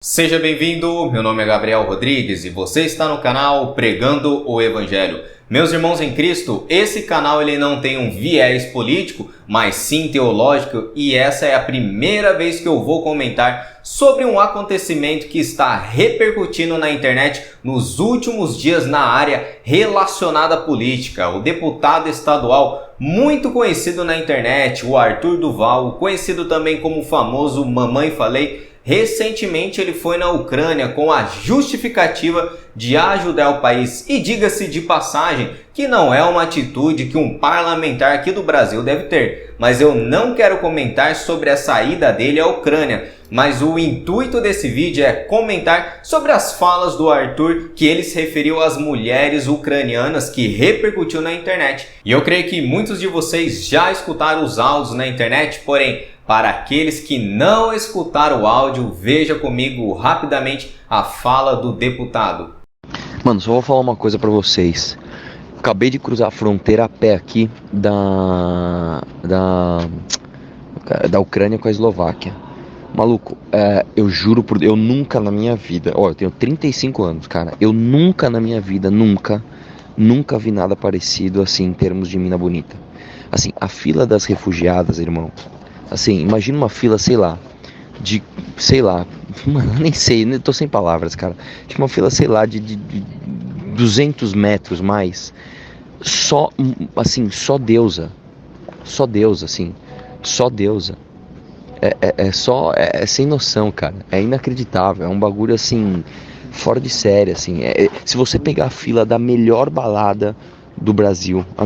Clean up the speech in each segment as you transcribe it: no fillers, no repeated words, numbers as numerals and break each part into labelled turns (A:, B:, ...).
A: Seja bem-vindo, meu nome é Gabriel Rodrigues e você está no canal Pregando o Evangelho. Meus irmãos em Cristo, esse canal ele não tem um viés político, mas sim teológico, e essa é a primeira vez que eu vou comentar sobre um acontecimento que está repercutindo na internet nos últimos dias na área relacionada à política. O deputado estadual muito conhecido na internet, o Arthur Duval, conhecido também como o famoso Mamãe Falei, recentemente ele foi na Ucrânia com a justificativa de ajudar o país. E diga-se de passagem que não é uma atitude que um parlamentar aqui do Brasil deve ter. Mas eu não quero comentar sobre a saída dele à Ucrânia. Mas o intuito desse vídeo é comentar sobre as falas do Arthur que ele se referiu às mulheres ucranianas que repercutiu na internet. E eu creio que muitos de vocês já escutaram os áudios na internet, porém, para aqueles que não escutaram o áudio, veja comigo rapidamente a fala do deputado.
B: Mano, só vou falar uma coisa pra vocês. Acabei de cruzar a fronteira a pé aqui da Ucrânia com a Eslováquia. Maluco, eu juro por Deus, eu nunca na minha vida, eu tenho 35 anos, cara, eu nunca na minha vida, nunca vi nada parecido assim em termos de mina bonita. Assim, a fila das refugiadas, irmão. Assim, imagina uma fila, mano, eu nem sei, eu tô sem palavras, cara. Tipo uma fila, de 200 metros mais. Só deusa. Só deusa, assim. Só deusa. É sem noção, cara. É inacreditável. É um bagulho, assim, fora de série, assim. Se você pegar a fila da melhor balada do Brasil, na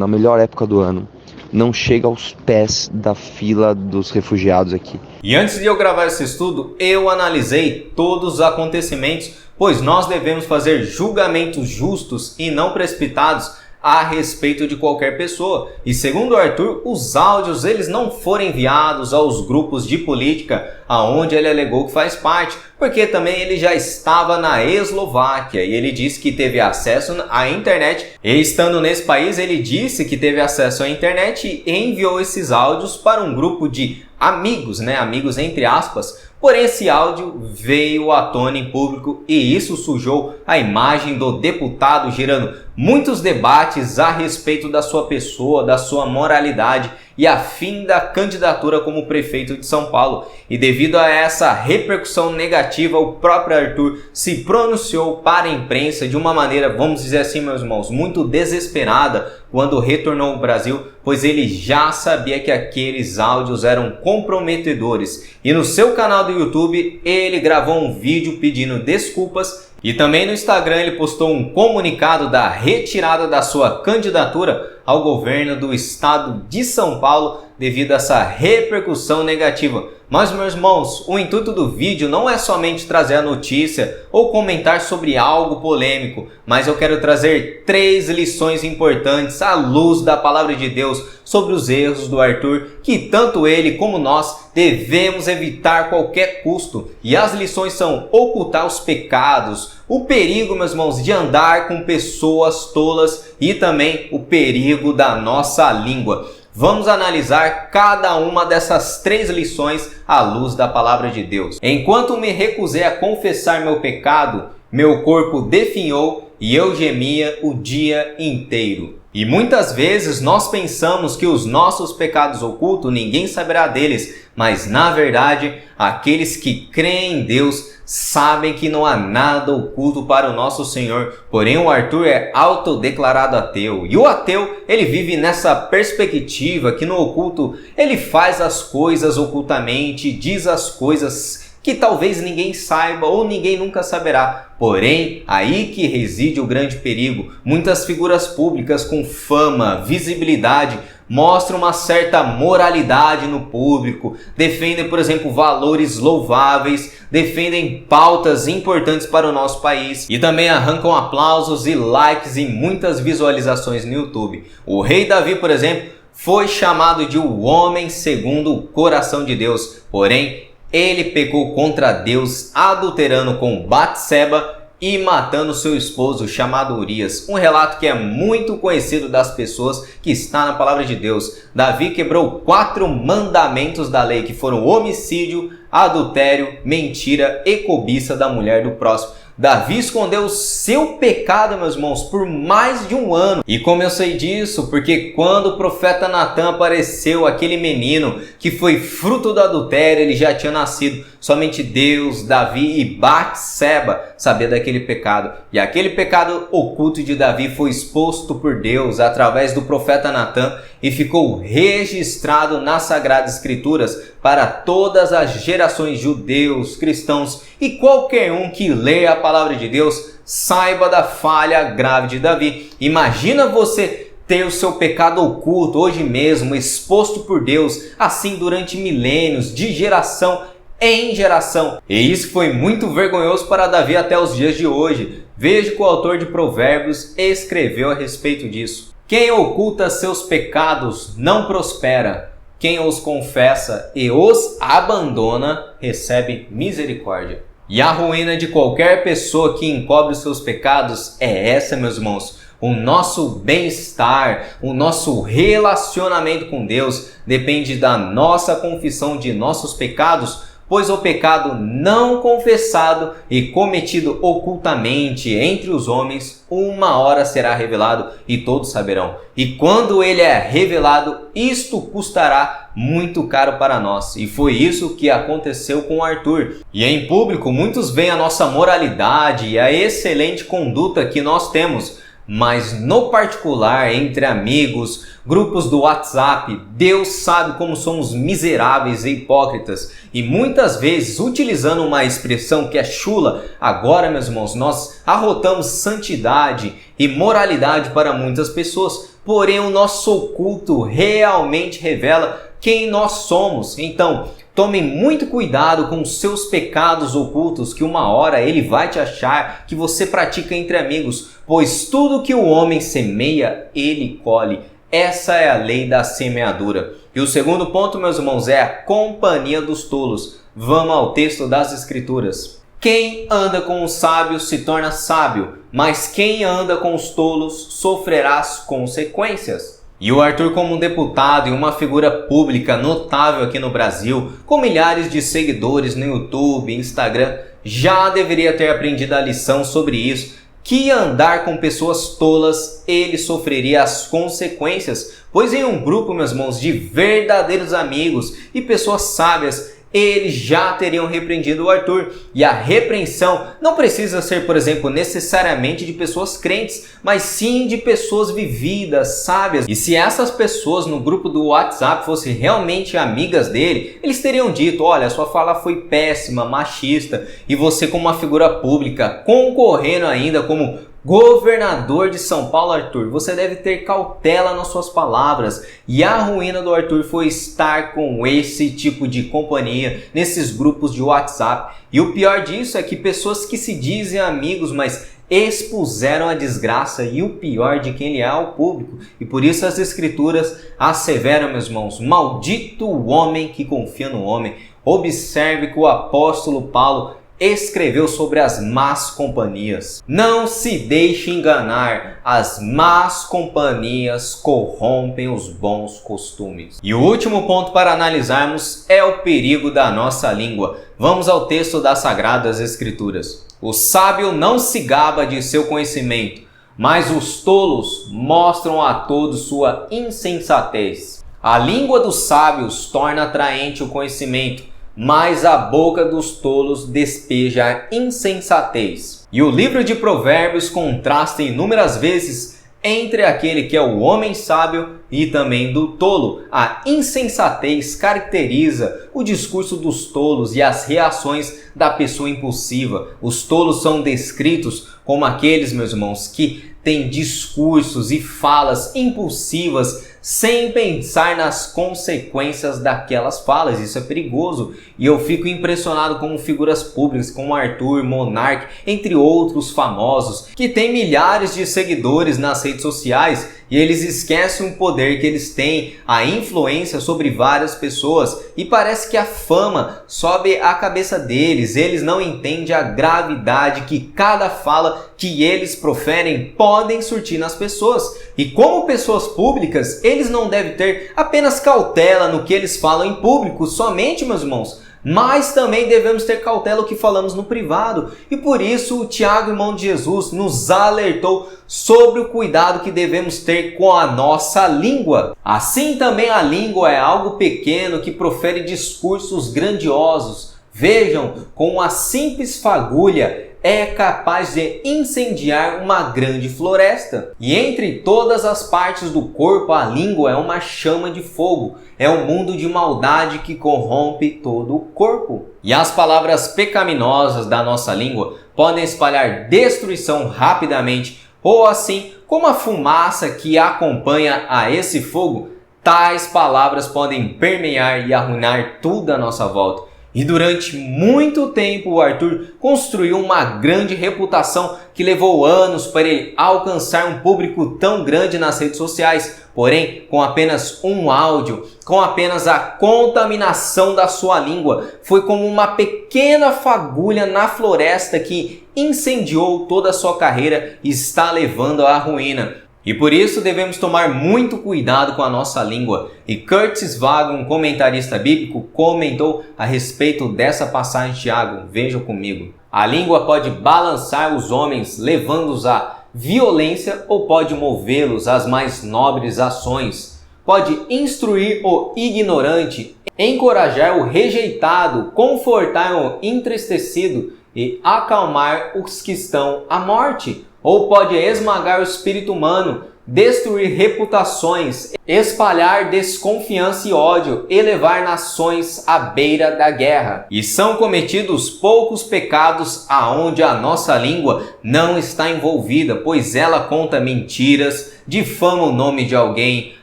B: melhor época do ano, não chega aos pés da fila dos refugiados aqui.
A: E antes de eu gravar esse estudo, eu analisei todos os acontecimentos, pois nós devemos fazer julgamentos justos e não precipitados a respeito de qualquer pessoa. E segundo o Arthur, os áudios eles não foram enviados aos grupos de política aonde ele alegou que faz parte, porque também ele já estava na Eslováquia e ele disse que teve acesso à internet. E estando nesse país, ele disse que teve acesso à internet e enviou esses áudios para um grupo de amigos, amigos entre aspas. Porém, esse áudio veio à tona em público e isso sujou a imagem do deputado, gerando muitos debates a respeito da sua pessoa, da sua moralidade e a fim da candidatura como prefeito de São Paulo. E devido a essa repercussão negativa, o próprio Arthur se pronunciou para a imprensa de uma maneira, vamos dizer assim, meus irmãos, muito desesperada quando retornou ao Brasil, pois ele já sabia que aqueles áudios eram comprometedores. E no seu canal do YouTube, ele gravou um vídeo pedindo desculpas e também no Instagram ele postou um comunicado da retirada da sua candidatura ao governo do estado de São Paulo devido a essa repercussão negativa. Mas, meus irmãos, o intuito do vídeo não é somente trazer a notícia ou comentar sobre algo polêmico, mas eu quero trazer 3 lições importantes à luz da palavra de Deus sobre os erros do Arthur, que tanto ele como nós devemos evitar a qualquer custo. E as lições são ocultar os pecados, o perigo, meus irmãos, de andar com pessoas tolas e também o perigo da nossa língua. Vamos analisar cada uma dessas 3 lições à luz da palavra de Deus. Enquanto me recusei a confessar meu pecado, meu corpo definhou e eu gemia o dia inteiro. E muitas vezes nós pensamos que os nossos pecados ocultos ninguém saberá deles, mas na verdade aqueles que creem em Deus sabem que não há nada oculto para o nosso Senhor. Porém o Arthur é autodeclarado ateu. E o ateu, ele vive nessa perspectiva que no oculto ele faz as coisas ocultamente, diz as coisas que talvez ninguém saiba ou ninguém nunca saberá. Porém, aí que reside o grande perigo. Muitas figuras públicas com fama, visibilidade, mostram uma certa moralidade no público, defendem, por exemplo, valores louváveis, defendem pautas importantes para o nosso país e também arrancam aplausos e likes e muitas visualizações no YouTube. O rei Davi, por exemplo, foi chamado de o homem segundo o coração de Deus, porém, ele pecou contra Deus, adulterando com Batseba e matando seu esposo chamado Urias. Um relato que é muito conhecido das pessoas, que está na palavra de Deus. Davi quebrou 4 mandamentos da lei, que foram homicídio, adultério, mentira e cobiça da mulher do próximo. Davi escondeu o seu pecado, meus irmãos, por mais de 1 ano. E como eu sei disso? Porque quando o profeta Natan apareceu, aquele menino que foi fruto do adultério, ele já tinha nascido. Somente Deus, Davi e Batseba sabiam daquele pecado. E aquele pecado oculto de Davi foi exposto por Deus através do profeta Natan e ficou registrado nas Sagradas Escrituras para todas as gerações, judeus, cristãos e qualquer um que lê a palavra de Deus saiba da falha grave de Davi. Imagina você ter o seu pecado oculto hoje mesmo, exposto por Deus, assim durante milênios, de geração em geração. E isso foi muito vergonhoso para Davi até os dias de hoje. Veja o que o autor de Provérbios escreveu a respeito disso. Quem oculta seus pecados não prospera. Quem os confessa e os abandona recebe misericórdia. E a ruína de qualquer pessoa que encobre os seus pecados é essa, meus irmãos. O nosso bem-estar, o nosso relacionamento com Deus depende da nossa confissão de nossos pecados, pois o pecado não confessado e cometido ocultamente entre os homens, uma hora será revelado e todos saberão. E quando ele é revelado, isto custará muito caro para nós. E foi isso que aconteceu com Arthur. E em público, muitos veem a nossa moralidade e a excelente conduta que nós temos. Mas no particular, entre amigos, grupos do WhatsApp, Deus sabe como somos miseráveis e hipócritas. E muitas vezes, utilizando uma expressão que é chula, agora, meus irmãos, nós arrotamos santidade e moralidade para muitas pessoas. Porém, o nosso oculto realmente revela quem nós somos. Então, tomem muito cuidado com os seus pecados ocultos, que uma hora ele vai te achar que você pratica entre amigos, pois tudo que o homem semeia, ele colhe. Essa é a lei da semeadura. E o segundo ponto, meus irmãos, é a companhia dos tolos. Vamos ao texto das Escrituras. Quem anda com os sábios se torna sábio, mas quem anda com os tolos sofrerá as consequências. E o Arthur, como um deputado e uma figura pública notável aqui no Brasil, com milhares de seguidores no YouTube, Instagram, já deveria ter aprendido a lição sobre isso, que andar com pessoas tolas, ele sofreria as consequências, pois em um grupo, meus irmãos, de verdadeiros amigos e pessoas sábias, eles já teriam repreendido o Arthur. E a repreensão não precisa ser, por exemplo, necessariamente de pessoas crentes, mas sim de pessoas vividas, sábias. E se essas pessoas no grupo do WhatsApp fossem realmente amigas dele, eles teriam dito: olha, sua fala foi péssima, machista, e você, como uma figura pública, concorrendo ainda como governador de São Paulo, Arthur, você deve ter cautela nas suas palavras. E a ruína do Arthur foi estar com esse tipo de companhia nesses grupos de WhatsApp. E o pior disso é que pessoas que se dizem amigos, mas expuseram a desgraça e o pior de quem ele é ao público. E por isso as Escrituras asseveram, meus irmãos: maldito o homem que confia no homem. Observe que o apóstolo Paulo escreveu sobre as más companhias. Não se deixe enganar, as más companhias corrompem os bons costumes. E o último ponto para analisarmos é o perigo da nossa língua. Vamos ao texto das Sagradas Escrituras. O sábio não se gaba de seu conhecimento, mas os tolos mostram a todos sua insensatez. A língua dos sábios torna atraente o conhecimento, mas a boca dos tolos despeja a insensatez. E o livro de Provérbios contrasta inúmeras vezes entre aquele que é o homem sábio e também do tolo. A insensatez caracteriza o discurso dos tolos e as reações da pessoa impulsiva. Os tolos são descritos como aqueles, meus irmãos, que têm discursos e falas impulsivas sem pensar nas consequências daquelas falas. Isso é perigoso. E eu fico impressionado com figuras públicas como Arthur, Monark, entre outros famosos, que têm milhares de seguidores nas redes sociais e eles esquecem o poder que eles têm, a influência sobre várias pessoas, e parece que a fama sobe a cabeça deles. Eles não entendem a gravidade que cada fala que eles proferem podem surtir nas pessoas. E como pessoas públicas, eles não devem ter apenas cautela no que eles falam em público somente, meus irmãos, mas também devemos ter cautela o que falamos no privado. E por isso o Tiago, irmão de Jesus, nos alertou sobre o cuidado que devemos ter com a nossa língua. Assim também a língua é algo pequeno que profere discursos grandiosos. Vejam, com uma simples fagulha é capaz de incendiar uma grande floresta. E entre todas as partes do corpo, a língua é uma chama de fogo. É um mundo de maldade que corrompe todo o corpo. E as palavras pecaminosas da nossa língua podem espalhar destruição rapidamente, ou assim como a fumaça que acompanha a esse fogo, tais palavras podem permear e arruinar tudo à nossa volta. E durante muito tempo o Arthur construiu uma grande reputação que levou anos para ele alcançar um público tão grande nas redes sociais. Porém, com apenas um áudio, com apenas a contaminação da sua língua, foi como uma pequena fagulha na floresta que incendiou toda a sua carreira e está levando à ruína. E por isso devemos tomar muito cuidado com a nossa língua. E Curtis Vago, um comentarista bíblico, comentou a respeito dessa passagem de Tiago. Vejam comigo. A língua pode balançar os homens, levando-os à violência, ou pode movê-los às mais nobres ações. Pode instruir o ignorante, encorajar o rejeitado, confortar o entristecido e acalmar os que estão à morte. Ou pode esmagar o espírito humano, destruir reputações, espalhar desconfiança e ódio, elevar nações à beira da guerra. E são cometidos poucos pecados aonde a nossa língua não está envolvida, pois ela conta mentiras, difama o nome de alguém,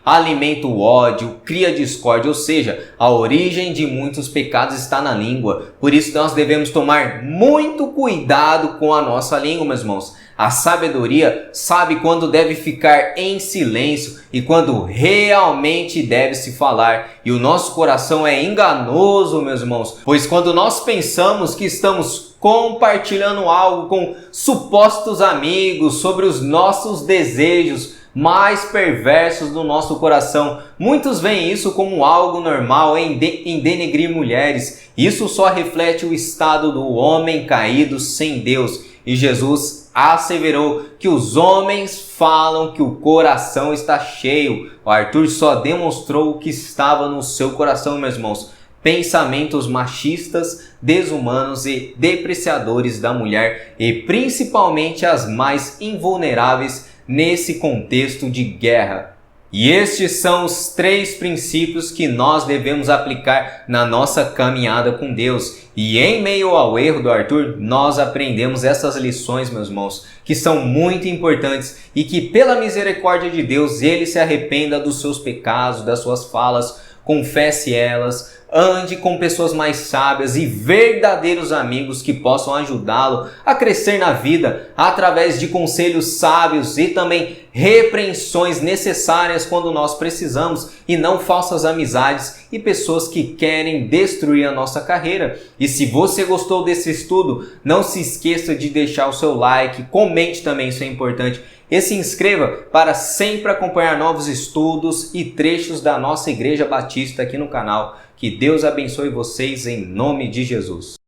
A: alimenta o ódio, cria discórdia, ou seja, a origem de muitos pecados está na língua. Por isso nós devemos tomar muito cuidado com a nossa língua, meus irmãos. A sabedoria sabe quando deve ficar em silêncio e quando realmente deve se falar. E o nosso coração é enganoso, meus irmãos, pois quando nós pensamos que estamos compartilhando algo com supostos amigos sobre os nossos desejos mais perversos do nosso coração, muitos veem isso como algo normal em denegrir mulheres. Isso só reflete o estado do homem caído sem Deus. E Jesus asseverou que os homens falam que o coração está cheio. O Arthur só demonstrou o que estava no seu coração, meus irmãos. Pensamentos machistas, desumanos e depreciadores da mulher, e principalmente as mais invulneráveis nesse contexto de guerra. E estes são os 3 princípios que nós devemos aplicar na nossa caminhada com Deus. E em meio ao erro do Arthur, nós aprendemos essas lições, meus irmãos, que são muito importantes e que pela misericórdia de Deus, ele se arrependa dos seus pecados, das suas falas, confesse elas, ande com pessoas mais sábias e verdadeiros amigos que possam ajudá-lo a crescer na vida através de conselhos sábios e também repreensões necessárias quando nós precisamos, e não falsas amizades e pessoas que querem destruir a nossa carreira. E se você gostou desse estudo, não se esqueça de deixar o seu like, comente também, isso é importante. E se inscreva para sempre acompanhar novos estudos e trechos da nossa Igreja Batista aqui no canal. Que Deus abençoe vocês em nome de Jesus.